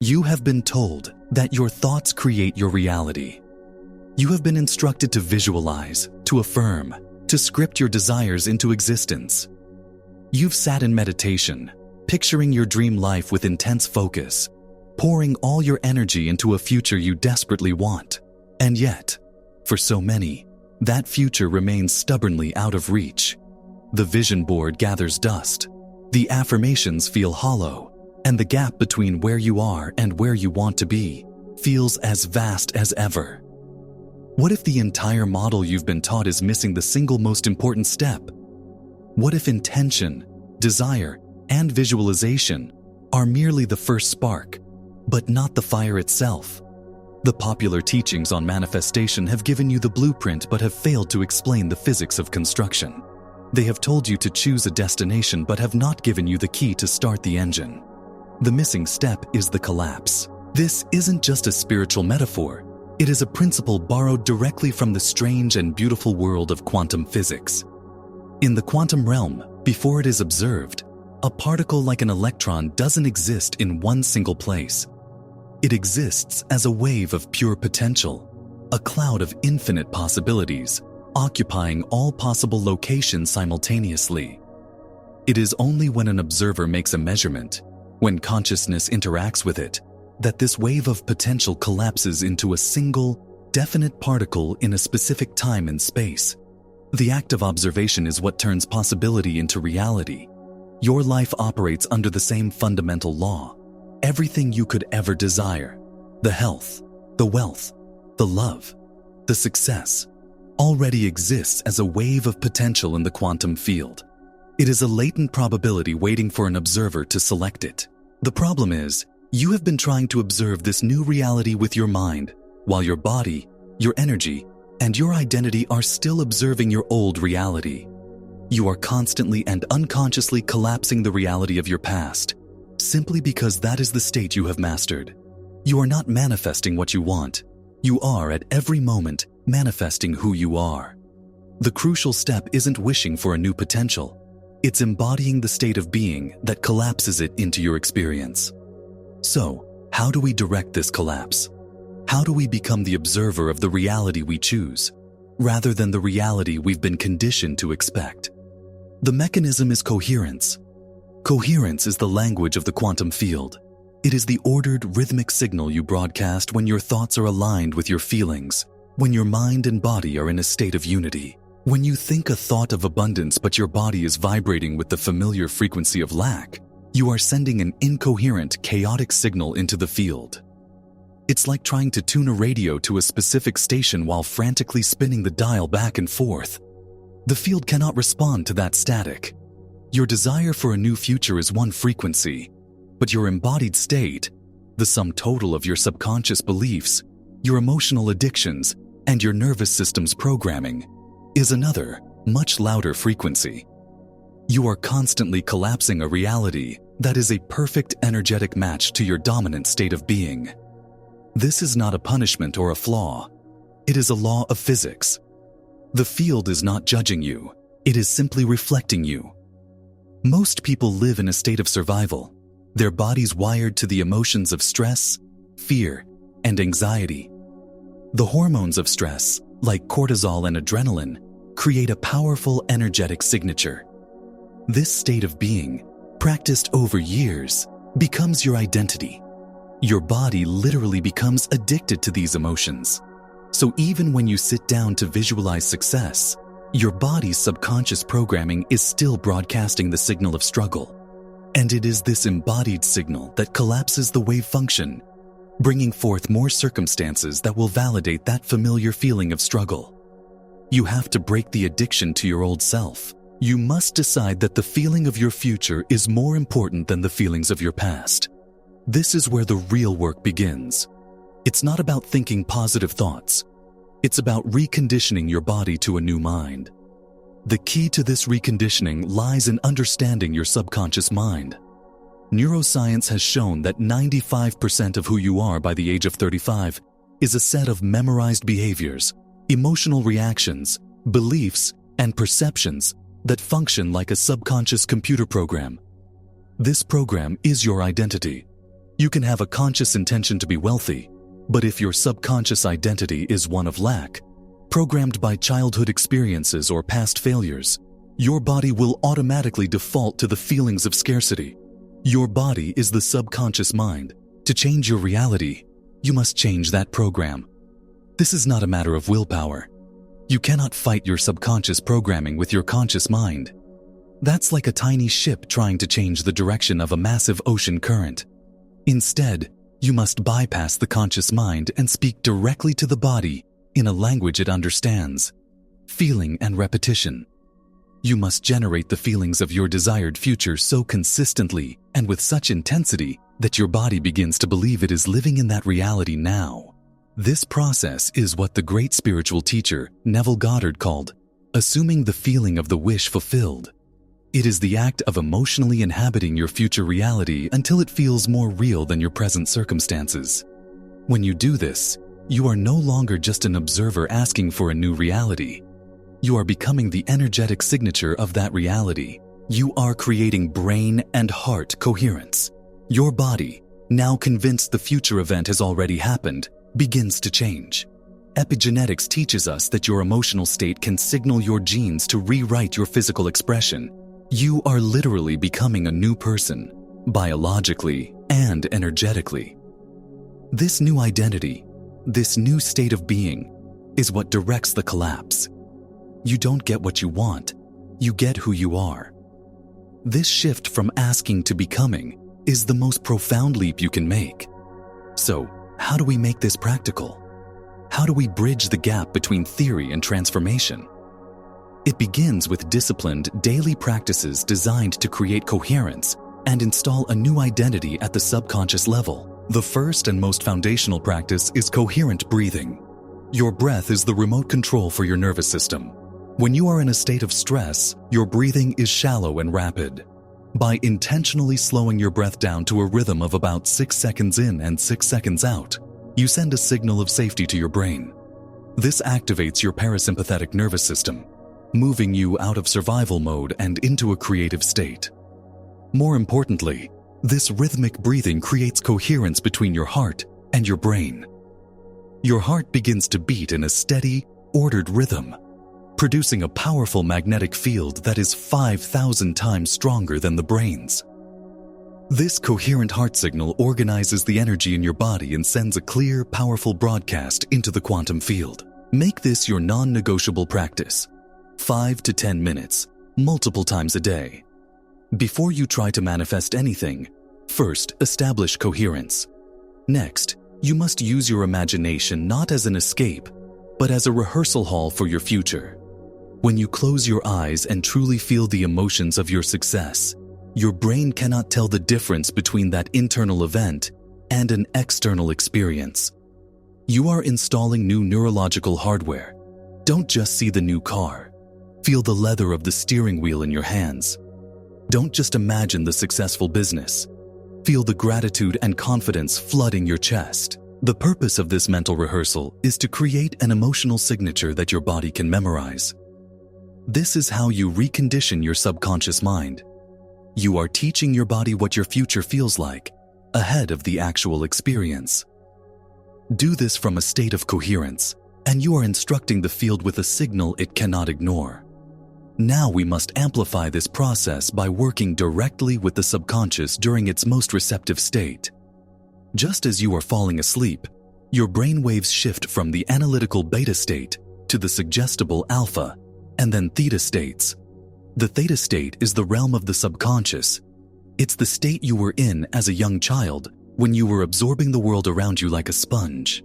You have been told that your thoughts create your reality. You have been instructed to visualize, to affirm, to script your desires into existence. You've sat in meditation, picturing your dream life with intense focus, pouring all your energy into a future you desperately want. And yet, for so many, that future remains stubbornly out of reach. The vision board gathers dust, the affirmations feel hollow, and the gap between where you are and where you want to be feels as vast as ever. What if the entire model you've been taught is missing the single most important step? What if intention, desire, and visualization are merely the first spark, but not the fire itself? The popular teachings on manifestation have given you the blueprint but have failed to explain the physics of construction. They have told you to choose a destination but have not given you the key to start the engine. The missing step is the collapse. This isn't just a spiritual metaphor. It is a principle borrowed directly from the strange and beautiful world of quantum physics. In the quantum realm, before it is observed, a particle like an electron doesn't exist in one single place. It exists as a wave of pure potential, a cloud of infinite possibilities, occupying all possible locations simultaneously. It is only when an observer makes a measurement, when consciousness interacts with it, that this wave of potential collapses into a single, definite particle in a specific time and space. The act of observation is what turns possibility into reality. Your life operates under the same fundamental law. Everything you could ever desire, the health, the wealth, the love, the success, already exists as a wave of potential in the quantum field. It is a latent probability waiting for an observer to select it. The problem is, you have been trying to observe this new reality with your mind, while your body, your energy, and your identity are still observing your old reality. You are constantly and unconsciously collapsing the reality of your past, simply because that is the state you have mastered. You are not manifesting what you want. You are at every moment manifesting who you are. The crucial step isn't wishing for a new potential. It's embodying the state of being that collapses it into your experience. So, how do we direct this collapse? How do we become the observer of the reality we choose, rather than the reality we've been conditioned to expect? The mechanism is coherence. Coherence is the language of the quantum field. It is the ordered, rhythmic signal you broadcast when your thoughts are aligned with your feelings, when your mind and body are in a state of unity. When you think a thought of abundance but your body is vibrating with the familiar frequency of lack, you are sending an incoherent, chaotic signal into the field. It's like trying to tune a radio to a specific station while frantically spinning the dial back and forth. The field cannot respond to that static. Your desire for a new future is one frequency, but your embodied state, the sum total of your subconscious beliefs, your emotional addictions, and your nervous system's programming, is another, much louder frequency. You are constantly collapsing a reality that is a perfect energetic match to your dominant state of being. This is not a punishment or a flaw. It is a law of physics. The field is not judging you. It is simply reflecting you. Most people live in a state of survival, their bodies wired to the emotions of stress, fear, and anxiety. The hormones of stress, like cortisol and adrenaline, create a powerful energetic signature. This state of being, practiced over years, becomes your identity. Your body literally becomes addicted to these emotions. So even when you sit down to visualize success, your body's subconscious programming is still broadcasting the signal of struggle. And it is this embodied signal that collapses the wave function, bringing forth more circumstances that will validate that familiar feeling of struggle. You have to break the addiction to your old self. You must decide that the feeling of your future is more important than the feelings of your past. This is where the real work begins. It's not about thinking positive thoughts. It's about reconditioning your body to a new mind. The key to this reconditioning lies in understanding your subconscious mind. Neuroscience has shown that 95% of who you are by the age of 35 is a set of memorized behaviors, emotional reactions, beliefs, and perceptions that function like a subconscious computer program. This program is your identity. You can have a conscious intention to be wealthy, but if your subconscious identity is one of lack, programmed by childhood experiences or past failures, your body will automatically default to the feelings of scarcity. Your body is the subconscious mind. To change your reality, you must change that program. This is not a matter of willpower. You cannot fight your subconscious programming with your conscious mind. That's like a tiny ship trying to change the direction of a massive ocean current. Instead, you must bypass the conscious mind and speak directly to the body in a language it understands, feeling and repetition. You must generate the feelings of your desired future so consistently and with such intensity that your body begins to believe it is living in that reality now. This process is what the great spiritual teacher Neville Goddard called assuming the feeling of the wish fulfilled. It is the act of emotionally inhabiting your future reality until it feels more real than your present circumstances. When you do this, you are no longer just an observer asking for a new reality. You are becoming the energetic signature of that reality. You are creating brain and heart coherence. Your body, now convinced the future event has already happened, begins to change. Epigenetics teaches us that your emotional state can signal your genes to rewrite your physical expression. You are literally becoming a new person, biologically and energetically. This new identity, this new state of being, is what directs the collapse. You don't get what you want, you get who you are. This shift from asking to becoming is the most profound leap you can make. So, how do we make this practical? How do we bridge the gap between theory and transformation? It begins with disciplined, daily practices designed to create coherence and install a new identity at the subconscious level. The first and most foundational practice is coherent breathing. Your breath is the remote control for your nervous system. When you are in a state of stress, your breathing is shallow and rapid. By intentionally slowing your breath down to a rhythm of about 6 seconds in and 6 seconds out, you send a signal of safety to your brain. This activates your parasympathetic nervous system, moving you out of survival mode and into a creative state. More importantly, this rhythmic breathing creates coherence between your heart and your brain. Your heart begins to beat in a steady, ordered rhythm, producing a powerful magnetic field that is 5,000 times stronger than the brain's. This coherent heart signal organizes the energy in your body and sends a clear, powerful broadcast into the quantum field. Make this your non-negotiable practice. 5 to 10 minutes, multiple times a day. Before you try to manifest anything, first establish coherence. Next, you must use your imagination not as an escape, but as a rehearsal hall for your future. When you close your eyes and truly feel the emotions of your success, your brain cannot tell the difference between that internal event and an external experience. You are installing new neurological hardware. Don't just see the new car. Feel the leather of the steering wheel in your hands. Don't just imagine the successful business. Feel the gratitude and confidence flooding your chest. The purpose of this mental rehearsal is to create an emotional signature that your body can memorize. This is how you recondition your subconscious mind. You are teaching your body what your future feels like, ahead of the actual experience. Do this from a state of coherence, and you are instructing the field with a signal it cannot ignore. Now we must amplify this process by working directly with the subconscious during its most receptive state. Just as you are falling asleep, your brain waves shift from the analytical beta state to the suggestible alpha and then theta states. The theta state is the realm of the subconscious. It's the state you were in as a young child when you were absorbing the world around you like a sponge.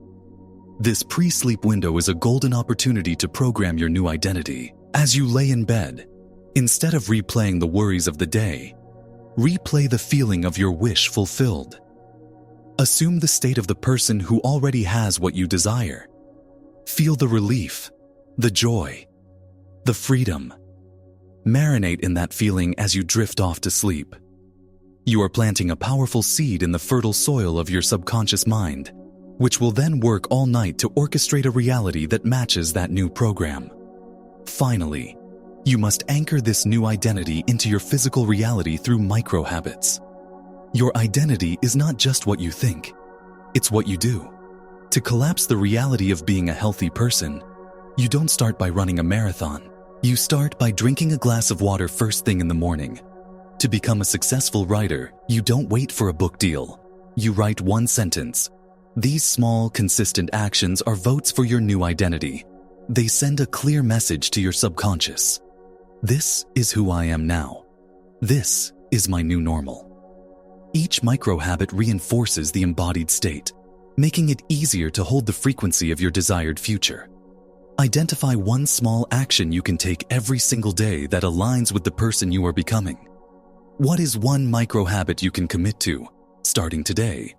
This pre-sleep window is a golden opportunity to program your new identity. As you lay in bed, instead of replaying the worries of the day, replay the feeling of your wish fulfilled. Assume the state of the person who already has what you desire. Feel the relief, the joy, the freedom. Marinate in that feeling as you drift off to sleep. You are planting a powerful seed in the fertile soil of your subconscious mind, which will then work all night to orchestrate a reality that matches that new program. Finally, you must anchor this new identity into your physical reality through micro-habits. Your identity is not just what you think, it's what you do. To collapse the reality of being a healthy person, you don't start by running a marathon. You start by drinking a glass of water first thing in the morning. To become a successful writer, you don't wait for a book deal. You write one sentence. These small, consistent actions are votes for your new identity. They send a clear message to your subconscious. This is who I am now. This is my new normal. Each micro-habit reinforces the embodied state, making it easier to hold the frequency of your desired future. Identify one small action you can take every single day that aligns with the person you are becoming. What is one micro-habit you can commit to, starting today?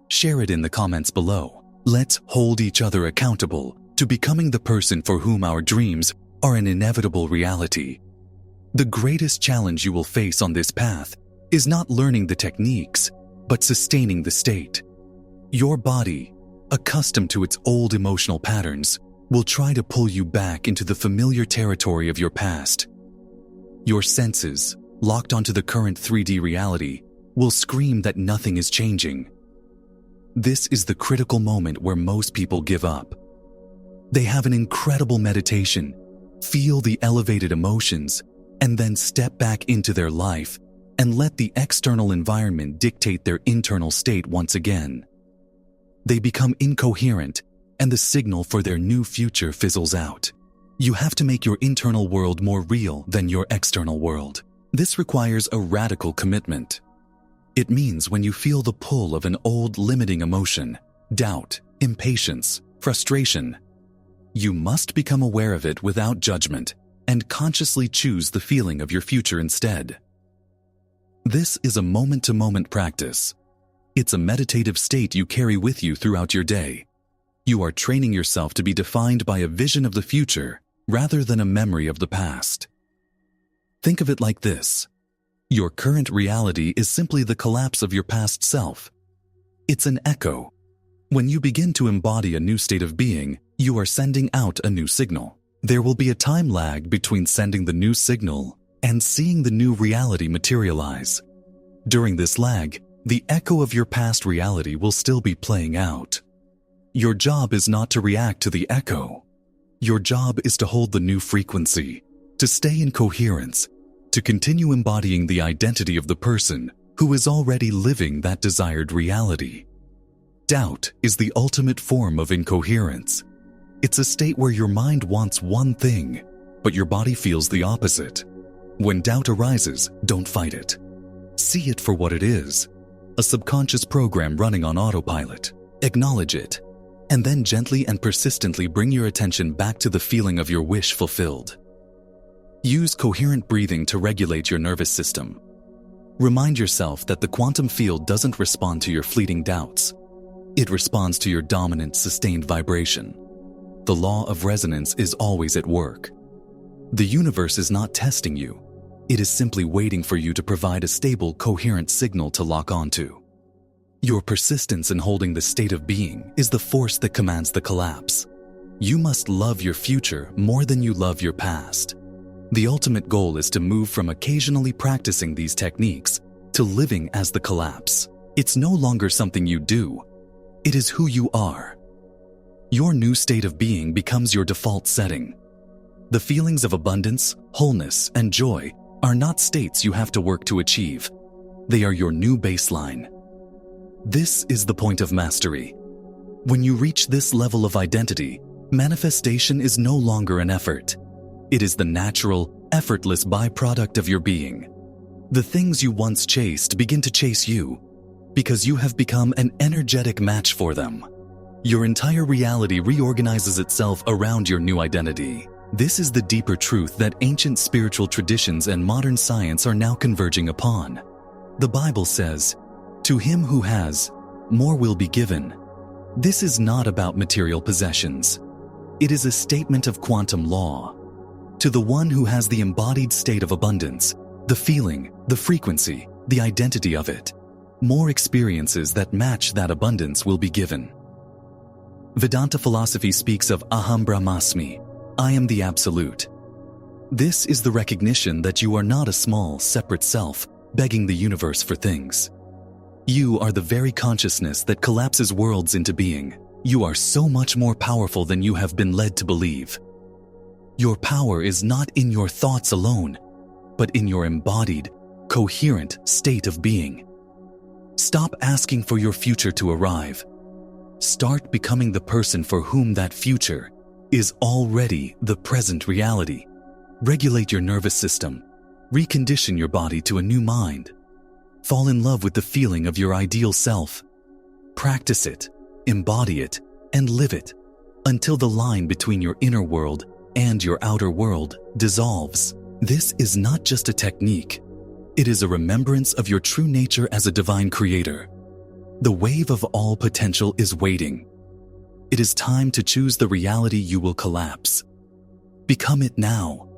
Share it in the comments below. Let's hold each other accountable to becoming the person for whom our dreams are an inevitable reality. The greatest challenge you will face on this path is not learning the techniques, but sustaining the state. Your body, accustomed to its old emotional patterns, will try to pull you back into the familiar territory of your past. Your senses, locked onto the current 3D reality, will scream that nothing is changing. This is the critical moment where most people give up. They have an incredible meditation, feel the elevated emotions, and then step back into their life and let the external environment dictate their internal state once again. They become incoherent, and the signal for their new future fizzles out. You have to make your internal world more real than your external world. This requires a radical commitment. It means when you feel the pull of an old limiting emotion, doubt, impatience, frustration, you must become aware of it without judgment and consciously choose the feeling of your future instead. This is a moment-to-moment practice. It's a meditative state you carry with you throughout your day. You are training yourself to be defined by a vision of the future rather than a memory of the past. Think of it like this. Your current reality is simply the collapse of your past self. It's an echo. When you begin to embody a new state of being, you are sending out a new signal. There will be a time lag between sending the new signal and seeing the new reality materialize. During this lag, the echo of your past reality will still be playing out. Your job is not to react to the echo. Your job is to hold the new frequency, to stay in coherence, to continue embodying the identity of the person who is already living that desired reality. Doubt is the ultimate form of incoherence. It's a state where your mind wants one thing, but your body feels the opposite. When doubt arises, don't fight it. See it for what it is, a subconscious program running on autopilot. Acknowledge it, and then gently and persistently bring your attention back to the feeling of your wish fulfilled. Use coherent breathing to regulate your nervous system. Remind yourself that the quantum field doesn't respond to your fleeting doubts. It responds to your dominant, sustained vibration. The law of resonance is always at work. The universe is not testing you. It is simply waiting for you to provide a stable, coherent signal to lock onto. Your persistence in holding the state of being is the force that commands the collapse. You must love your future more than you love your past. The ultimate goal is to move from occasionally practicing these techniques to living as the collapse. It's no longer something you do. It is who you are. Your new state of being becomes your default setting. The feelings of abundance, wholeness, and joy are not states you have to work to achieve. They are your new baseline. This is the point of mastery. When you reach this level of identity, manifestation is no longer an effort. It is the natural, effortless byproduct of your being. The things you once chased begin to chase you because you have become an energetic match for them. Your entire reality reorganizes itself around your new identity. This is the deeper truth that ancient spiritual traditions and modern science are now converging upon. The Bible says, "To him who has, more will be given." This is not about material possessions. It is a statement of quantum law. To the one who has the embodied state of abundance, the feeling, the frequency, the identity of it, more experiences that match that abundance will be given. Vedanta philosophy speaks of Aham Brahmasmi, I am the Absolute. This is the recognition that you are not a small, separate self begging the universe for things. You are the very consciousness that collapses worlds into being. You are so much more powerful than you have been led to believe. Your power is not in your thoughts alone, but in your embodied, coherent state of being. Stop asking for your future to arrive. Start becoming the person for whom that future is already the present reality. Regulate your nervous system. Recondition your body to a new mind. Fall in love with the feeling of your ideal self. Practice it, embody it, and live it until the line between your inner world and your outer world dissolves. This is not just a technique. It is a remembrance of your true nature as a divine creator. The wave of all potential is waiting. It is time to choose the reality you will collapse. Become it now.